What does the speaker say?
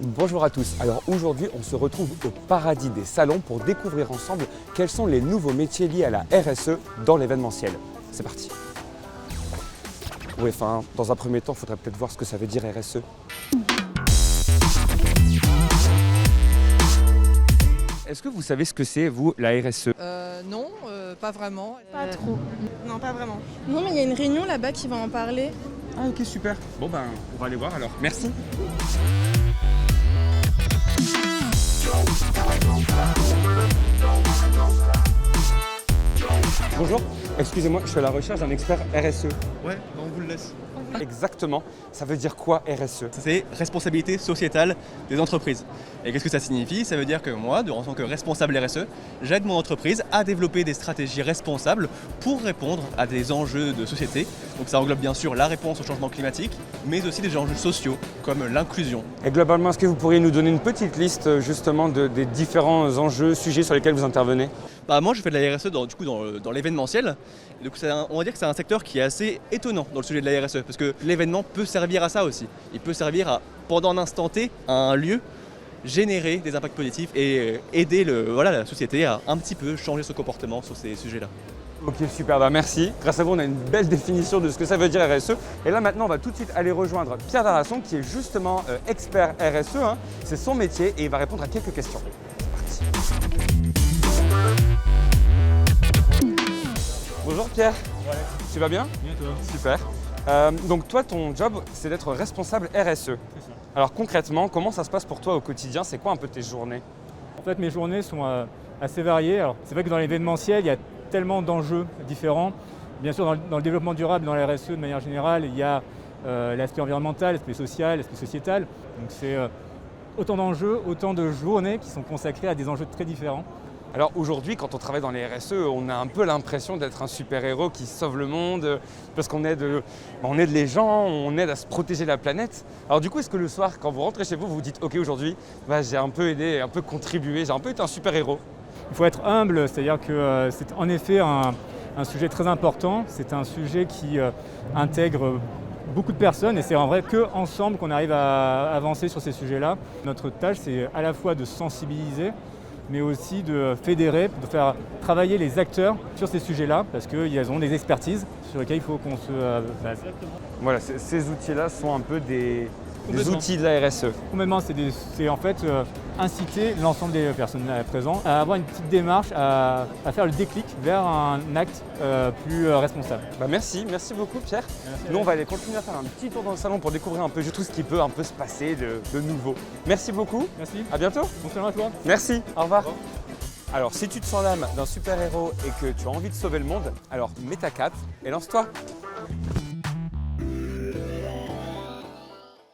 Bonjour à tous, alors aujourd'hui on se retrouve au paradis des salons pour découvrir ensemble quels sont les nouveaux métiers liés à la RSE dans l'événementiel. C'est parti. Oui, enfin, dans un premier temps, il faudrait peut-être voir ce que ça veut dire RSE. Est-ce que vous savez ce que c'est, vous, la RSE? Non, pas vraiment. Pas trop. Non, pas vraiment. Non, mais il y a une réunion là-bas qui va en parler. Ah ok, super. Bon ben, on va aller voir alors. Merci. Bonjour, excusez-moi, je suis à la recherche d'un expert RSE. Ouais, on vous le laisse. Exactement, ça veut dire quoi RSE? C'est responsabilité sociétale des entreprises. Et qu'est-ce que ça signifie? Ça veut dire que moi, en tant que responsable RSE, j'aide mon entreprise à développer des stratégies responsables pour répondre à des enjeux de société. Donc ça englobe bien sûr la réponse au changement climatique, mais aussi des enjeux sociaux comme l'inclusion. Et globalement, est-ce que vous pourriez nous donner une petite liste justement des différents enjeux, sujets sur lesquels vous intervenez? Moi, je fais de la RSE dans l'événementiel. Donc on va dire que c'est un secteur qui est assez étonnant dans le sujet de la RSE, parce que l'événement peut servir à ça aussi. Il peut servir à, pendant un instant T, à un lieu, générer des impacts positifs et aider la société à un petit peu changer son comportement sur ces sujets-là. Ok, super, merci. Grâce à vous, on a une belle définition de ce que ça veut dire RSE. Et là, maintenant, on va tout de suite aller rejoindre Pierre Darasson, qui est justement expert RSE. C'est son métier et il va répondre à quelques questions. C'est parti. Bonjour Pierre. Ouais. Tu vas bien? Bien toi. Super. Donc toi, ton job, c'est d'être responsable RSE. C'est ça. Alors concrètement, comment ça se passe pour toi au quotidien? C'est quoi un peu tes journées? En fait, mes journées sont assez variées. Alors, c'est vrai que dans l'événementiel, il y a tellement d'enjeux différents. Bien sûr, dans le développement durable, dans la RSE de manière générale, il y a l'aspect environnemental, l'aspect social, l'aspect sociétal. Donc c'est autant d'enjeux, autant de journées qui sont consacrées à des enjeux très différents. Alors aujourd'hui, quand on travaille dans les RSE, on a un peu l'impression d'être un super-héros qui sauve le monde parce qu'on aide les gens, on aide à se protéger la planète. Alors du coup, est-ce que le soir, quand vous rentrez chez vous, vous vous dites « Ok, aujourd'hui, j'ai un peu aidé, un peu contribué, j'ai un peu été un super-héros ». Il faut être humble, c'est-à-dire que c'est en effet un sujet très important. C'est un sujet qui intègre beaucoup de personnes et c'est en vrai qu'ensemble qu'on arrive à avancer sur ces sujets-là. Notre tâche, c'est à la fois de sensibiliser, mais aussi de fédérer, de faire travailler les acteurs sur ces sujets-là, parce qu'ils ont des expertises sur lesquelles il faut qu'on se base. Voilà, ces outils-là sont un peu des outils de la RSE. Complètement, c'est en fait inciter l'ensemble des personnes présentes à avoir une petite démarche, à faire le déclic vers un acte plus responsable. Merci beaucoup Pierre. Merci. Nous, on va aller continuer à faire un petit tour dans le salon pour découvrir un peu tout ce qui peut un peu se passer de nouveau. Merci beaucoup. Merci. À bientôt. Bon salon à toi. Merci. Au revoir. Alors, si tu te sens l'âme d'un super-héros et que tu as envie de sauver le monde, alors mets ta cape et lance-toi.